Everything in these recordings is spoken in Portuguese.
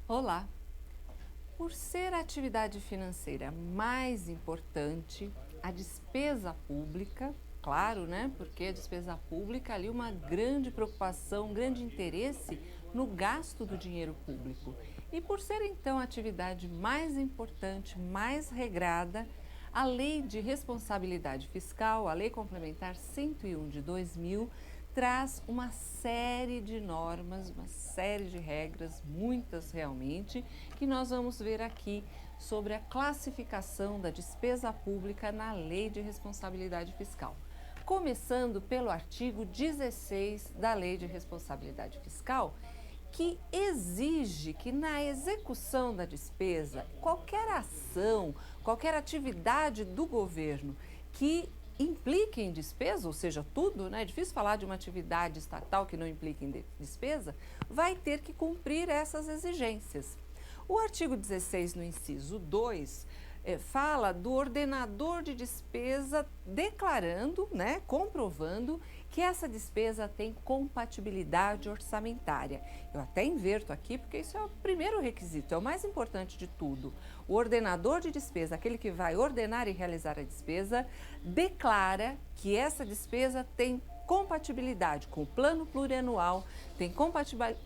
Olá! Por ser a atividade financeira mais importante, a despesa pública, claro, né? Porque a despesa pública ali uma grande preocupação, um grande interesse no gasto do dinheiro público. E por ser então a atividade mais importante, mais regrada, a Lei de Responsabilidade Fiscal, a Lei Complementar 101 de 2000, traz uma série de normas, uma série de regras, muitas realmente, que nós vamos ver aqui sobre a classificação da despesa pública na Lei de Responsabilidade Fiscal. Começando pelo artigo 16 da Lei de Responsabilidade Fiscal, que exige que na execução da despesa, qualquer ação, qualquer atividade do governo que implique em despesa, ou seja, tudo, né? É difícil falar de uma atividade estatal que não implique em despesa, vai ter que cumprir essas exigências. O artigo 16, no inciso 2, fala do ordenador de despesa declarando, né, comprovando que essa despesa tem compatibilidade orçamentária. Eu até inverto aqui porque isso é o primeiro requisito, é o mais importante de tudo. O ordenador de despesa, aquele que vai ordenar e realizar a despesa, declara que essa despesa tem compatibilidade com o plano plurianual, tem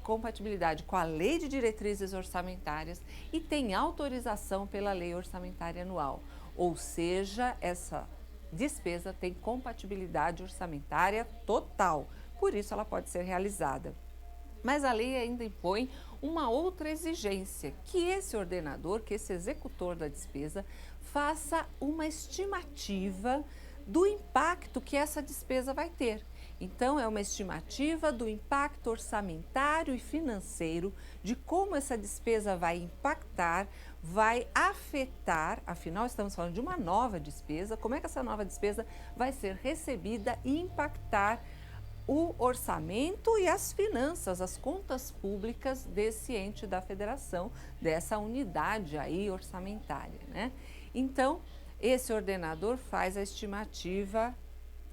compatibilidade com a lei de diretrizes orçamentárias e tem autorização pela lei orçamentária anual. Ou seja, essa despesa tem compatibilidade orçamentária total, por isso ela pode ser realizada. Mas a lei ainda impõe uma outra exigência, que esse ordenador, que esse executor da despesa, faça uma estimativa do impacto que essa despesa vai ter. Então, é uma estimativa do impacto orçamentário e financeiro, de como essa despesa vai impactar, vai afetar, afinal estamos falando de uma nova despesa, como é que essa nova despesa vai ser recebida e impactar o orçamento e as finanças, as contas públicas desse ente da federação, dessa unidade aí orçamentária, né? Então, esse ordenador faz a estimativa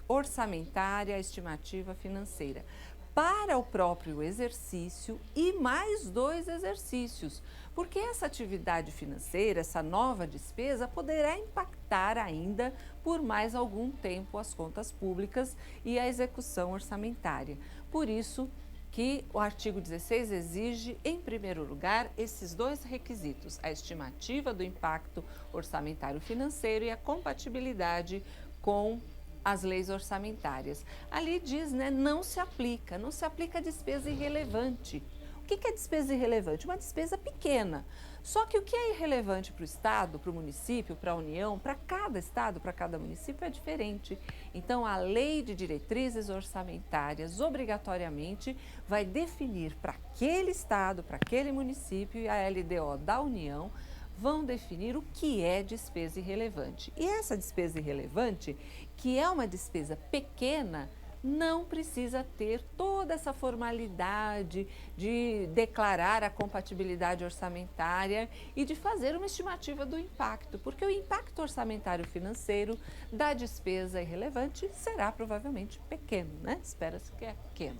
orçamentária, a estimativa financeira para o próprio exercício e mais 2 exercícios, porque essa atividade financeira, essa nova despesa, poderá impactar ainda por mais algum tempo as contas públicas e a execução orçamentária. Por isso que o artigo 16 exige, em primeiro lugar, esses 2 requisitos: a estimativa do impacto orçamentário financeiro e a compatibilidade com as leis orçamentárias. Ali diz, né, não se aplica a despesa irrelevante. O que é despesa irrelevante? Uma despesa pequena. Só que o que é irrelevante para o Estado, para o município, para a União, para cada Estado, para cada município é diferente. Então, a lei de diretrizes orçamentárias obrigatoriamente vai definir para aquele Estado, para aquele município, e a LDO da União vão definir o que é despesa irrelevante. E essa despesa irrelevante, que é uma despesa pequena, não precisa ter toda essa formalidade de declarar a compatibilidade orçamentária e de fazer uma estimativa do impacto, porque o impacto orçamentário financeiro da despesa irrelevante será provavelmente pequeno, né? Espera-se que é pequeno.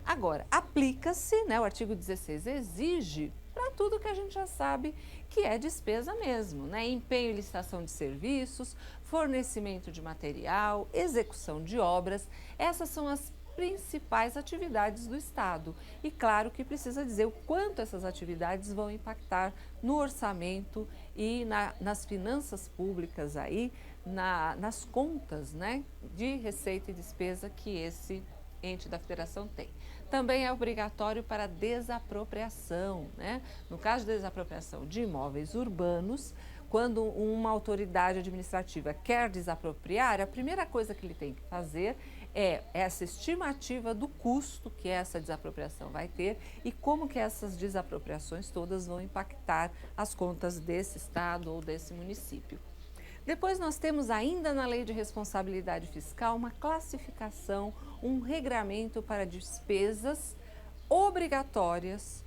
Agora, aplica-se, né, o artigo 16 exige para tudo que a gente já sabe que é despesa mesmo, né? Empenho e licitação de serviços, fornecimento de material, execução de obras, essas são as principais atividades do Estado. E claro que precisa dizer o quanto essas atividades vão impactar no orçamento e nas finanças públicas aí, nas contas, né, de receita e despesa que esse ente da federação tem. Também é obrigatório para desapropriação, né? No caso de desapropriação de imóveis urbanos, quando uma autoridade administrativa quer desapropriar, a primeira coisa que ele tem que fazer é essa estimativa do custo que essa desapropriação vai ter e como que essas desapropriações todas vão impactar as contas desse estado ou desse município. Depois nós temos ainda na Lei de Responsabilidade Fiscal uma classificação, um regramento para despesas obrigatórias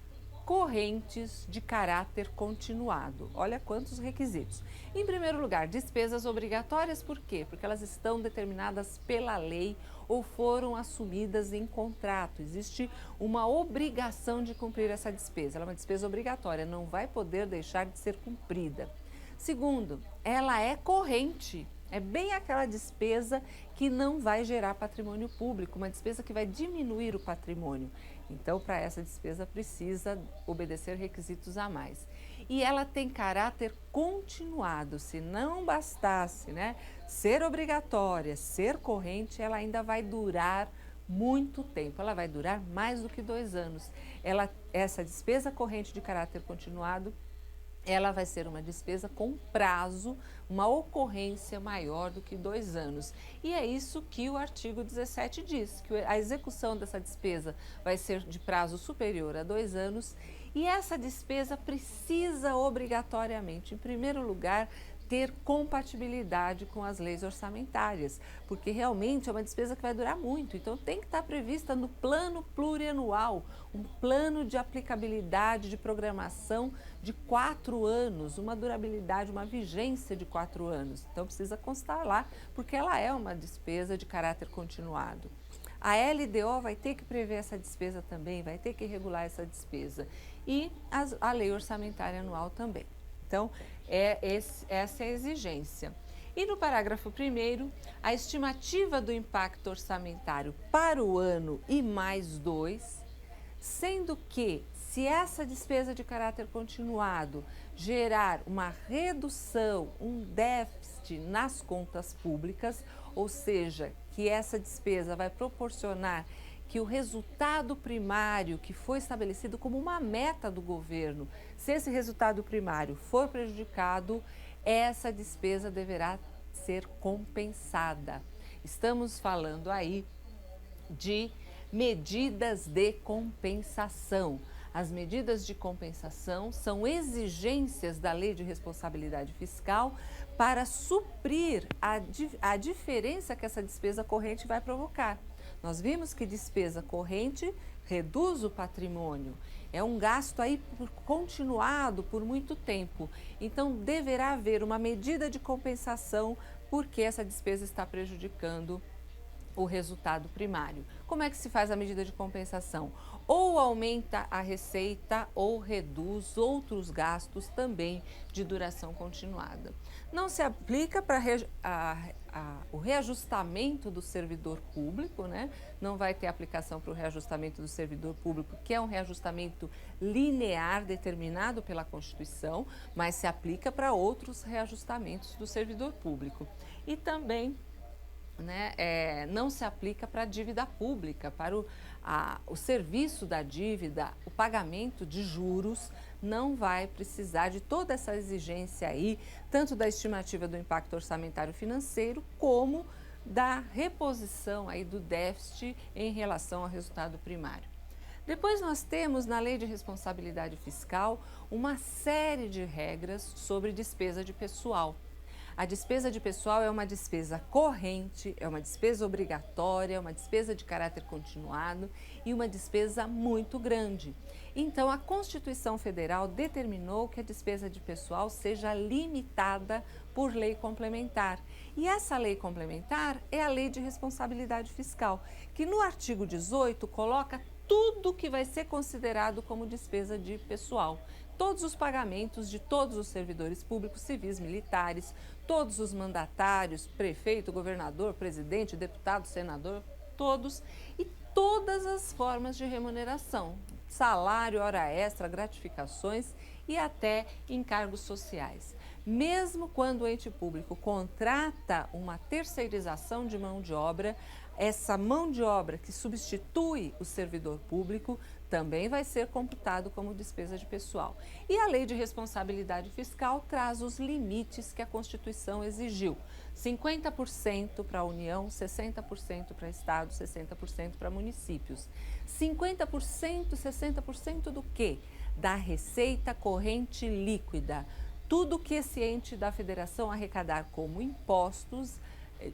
correntes de caráter continuado. Olha quantos requisitos. Em primeiro lugar, despesas obrigatórias, por quê? Porque elas estão determinadas pela lei ou foram assumidas em contrato. Existe uma obrigação de cumprir essa despesa. Ela é uma despesa obrigatória, não vai poder deixar de ser cumprida. Segundo, ela é corrente. É bem aquela despesa que não vai gerar patrimônio público, uma despesa que vai diminuir o patrimônio. Então, para essa despesa, precisa obedecer requisitos a mais. E ela tem caráter continuado. Se não bastasse, né, ser obrigatória, ser corrente, ela ainda vai durar muito tempo. Ela vai durar mais do que 2 anos. Essa despesa corrente de caráter continuado, ela vai ser uma despesa com prazo, uma ocorrência maior do que 2 anos. E é isso que o artigo 17 diz, que a execução dessa despesa vai ser de prazo superior a 2 anos e essa despesa precisa obrigatoriamente, em primeiro lugar, ter compatibilidade com as leis orçamentárias, porque realmente é uma despesa que vai durar muito, então tem que estar prevista no plano plurianual, um plano de aplicabilidade, de programação de 4 anos, uma durabilidade, uma vigência de 4 anos. Então precisa constar lá, porque ela é uma despesa de caráter continuado. A LDO vai ter que prever essa despesa também, vai ter que regular essa despesa. E a lei orçamentária anual também. Então, essa é a exigência. E no parágrafo 1º, a estimativa do impacto orçamentário para o ano e mais 2, sendo que, se essa despesa de caráter continuado gerar uma redução, um déficit nas contas públicas, ou seja, que essa despesa vai proporcionar que o resultado primário que foi estabelecido como uma meta do governo, se esse resultado primário for prejudicado, essa despesa deverá ser compensada. Estamos falando aí de medidas de compensação. As medidas de compensação são exigências da Lei de Responsabilidade Fiscal para suprir a diferença que essa despesa corrente vai provocar. Nós vimos que despesa corrente reduz o patrimônio, é um gasto aí continuado por muito tempo. Então, deverá haver uma medida de compensação porque essa despesa está prejudicando o resultado primário. Como é que se faz a medida de compensação? Ou aumenta a receita ou reduz outros gastos também de duração continuada. Não se aplica para o reajustamento do servidor público, né? Não vai ter aplicação para o reajustamento do servidor público, que é um reajustamento linear determinado pela Constituição, mas se aplica para outros reajustamentos do servidor público. E também não se aplica para a dívida pública, para o serviço da dívida, o pagamento de juros, não vai precisar de toda essa exigência aí, tanto da estimativa do impacto orçamentário financeiro, como da reposição aí do déficit em relação ao resultado primário. Depois nós temos na Lei de Responsabilidade Fiscal uma série de regras sobre despesa de pessoal. A despesa de pessoal é uma despesa corrente, é uma despesa obrigatória, é uma despesa de caráter continuado e uma despesa muito grande. Então, a Constituição Federal determinou que a despesa de pessoal seja limitada por lei complementar. E essa lei complementar é a Lei de Responsabilidade Fiscal, que no artigo 18 coloca tudo que vai ser considerado como despesa de pessoal. Todos os pagamentos de todos os servidores públicos, civis, militares, todos os mandatários, prefeito, governador, presidente, deputado, senador, todos e todas as formas de remuneração, salário, hora extra, gratificações e até encargos sociais. Mesmo quando o ente público contrata uma terceirização de mão de obra, essa mão de obra que substitui o servidor público também vai ser computado como despesa de pessoal. E a Lei de Responsabilidade Fiscal traz os limites que a Constituição exigiu. 50% para a União, 60% para Estado, 60% para municípios. 50%, 60% do quê? Da receita corrente líquida. Tudo que esse ente da federação arrecadar como impostos,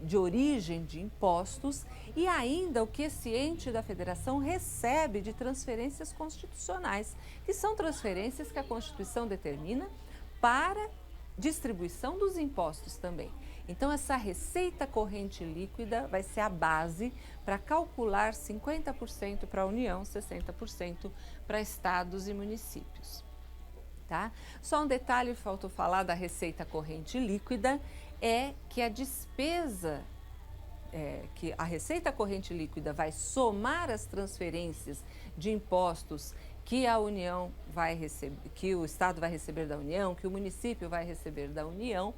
de origem de impostos e ainda o que esse ente da federação recebe de transferências constitucionais, que são transferências que a Constituição determina para distribuição dos impostos também. Então, essa receita corrente líquida vai ser a base para calcular 50% para a União, 60% para estados e municípios. Tá? Só um detalhe, faltou falar da receita corrente líquida, é que a despesa, que a receita corrente líquida vai somar as transferências de impostos que a União vai receber, que o Estado vai receber da União, que o município vai receber da União,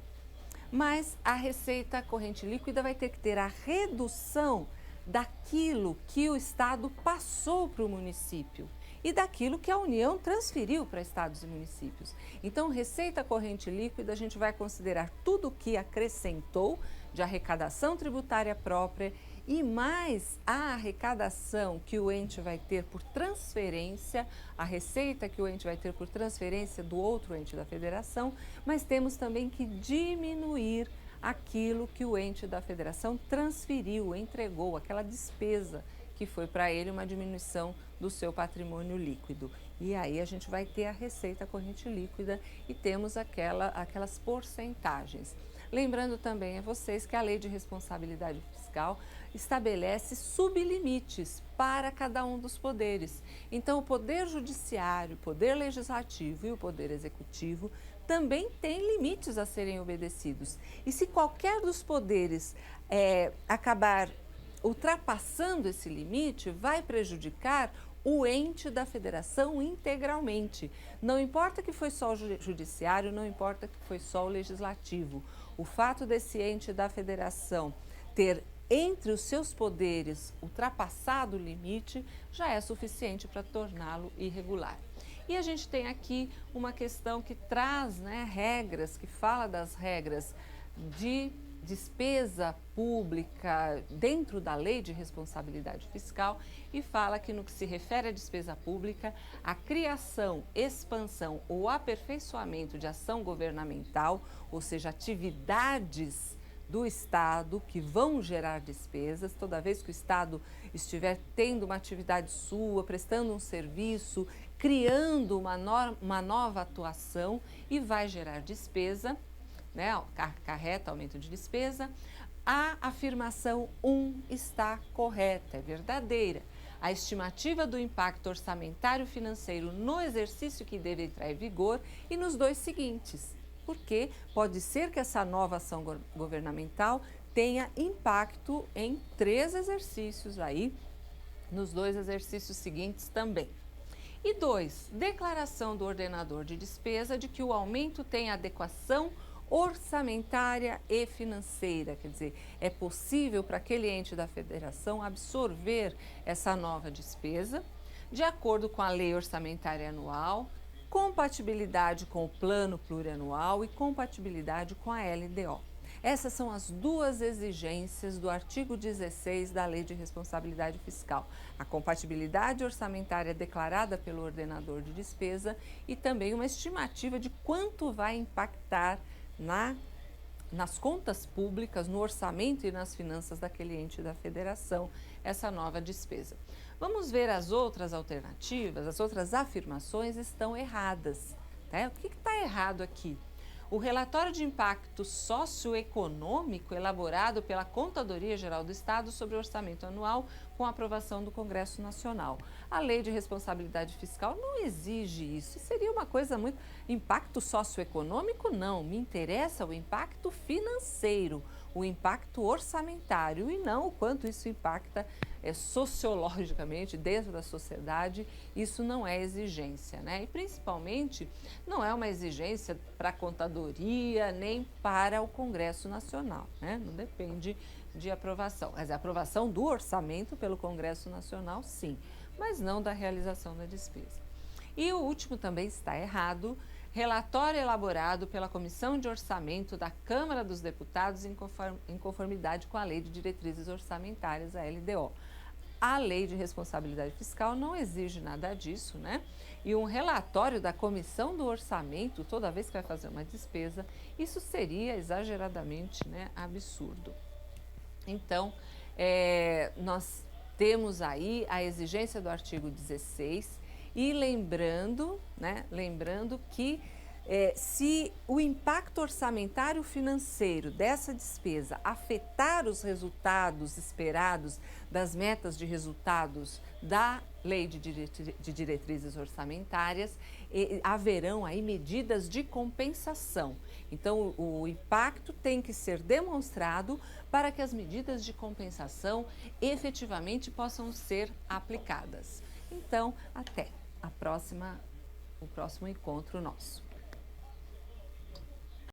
mas a receita corrente líquida vai ter que ter a redução daquilo que o Estado passou para o município e daquilo que a União transferiu para estados e municípios. Então, receita corrente líquida, a gente vai considerar tudo o que acrescentou de arrecadação tributária própria e mais a arrecadação que o ente vai ter por transferência, a receita que o ente vai ter por transferência do outro ente da federação, mas temos também que diminuir aquilo que o ente da federação transferiu, entregou, aquela despesa que foi para ele uma diminuição do seu patrimônio líquido. E aí a gente vai ter a receita corrente líquida e temos aquelas porcentagens. Lembrando também a vocês que a Lei de Responsabilidade Fiscal estabelece sublimites para cada um dos poderes. Então, o Poder Judiciário, o Poder Legislativo e o Poder Executivo também têm limites a serem obedecidos. E se qualquer dos poderes acabar ultrapassando esse limite, vai prejudicar o ente da federação integralmente. Não importa que foi só o judiciário, não importa que foi só o legislativo. O fato desse ente da federação ter entre os seus poderes ultrapassado o limite já é suficiente para torná-lo irregular. E a gente tem aqui uma questão que traz regras, que fala das regras de despesa pública dentro da Lei de Responsabilidade Fiscal e fala que no que se refere à despesa pública, a criação, expansão ou aperfeiçoamento de ação governamental, ou seja, atividades do Estado que vão gerar despesas, toda vez que o Estado estiver tendo uma atividade sua, prestando um serviço, criando uma nova atuação e vai gerar despesa, acarreta aumento de despesa, a afirmação 1 está correta, é verdadeira. A estimativa do impacto orçamentário financeiro no exercício que deve entrar em vigor e nos dois seguintes, porque pode ser que essa nova ação governamental tenha impacto em 3 exercícios aí, nos 2 exercícios seguintes também. E 2, declaração do ordenador de despesa de que o aumento tem adequação orçamentária e financeira, quer dizer, é possível para aquele ente da federação absorver essa nova despesa de acordo com a lei orçamentária anual, compatibilidade com o plano plurianual e compatibilidade com a LDO. Essas são as 2 exigências do artigo 16 da Lei de Responsabilidade Fiscal. A compatibilidade orçamentária declarada pelo ordenador de despesa e também uma estimativa de quanto vai impactar nas contas públicas, no orçamento e nas finanças daquele ente da federação, essa nova despesa. Vamos ver as outras alternativas, as outras afirmações estão erradas. O que está errado aqui? O relatório de impacto socioeconômico elaborado pela Contadoria Geral do Estado sobre o orçamento anual com aprovação do Congresso Nacional. A Lei de Responsabilidade Fiscal não exige isso. Seria uma coisa muito... Impacto socioeconômico, não. Me interessa o impacto financeiro, o impacto orçamentário e não o quanto isso impacta sociologicamente dentro da sociedade. Isso não é exigência, E principalmente não é uma exigência para a contadoria nem para o Congresso Nacional, Não depende de aprovação. Mas a aprovação do orçamento pelo Congresso Nacional, sim, mas não da realização da despesa. E o último também está errado. Relatório elaborado pela Comissão de Orçamento da Câmara dos Deputados em conformidade com a Lei de Diretrizes Orçamentárias, a LDO. A Lei de Responsabilidade Fiscal não exige nada disso, E um relatório da Comissão do Orçamento, toda vez que vai fazer uma despesa, isso seria exageradamente, absurdo. Então, nós temos aí a exigência do artigo 16 e lembrando, né, lembrando que se o impacto orçamentário financeiro dessa despesa afetar os resultados esperados das metas de resultados da Lei de Diretrizes Orçamentárias, haverão aí medidas de compensação. Então, o impacto tem que ser demonstrado para que as medidas de compensação efetivamente possam ser aplicadas. Então, até o próximo encontro nosso.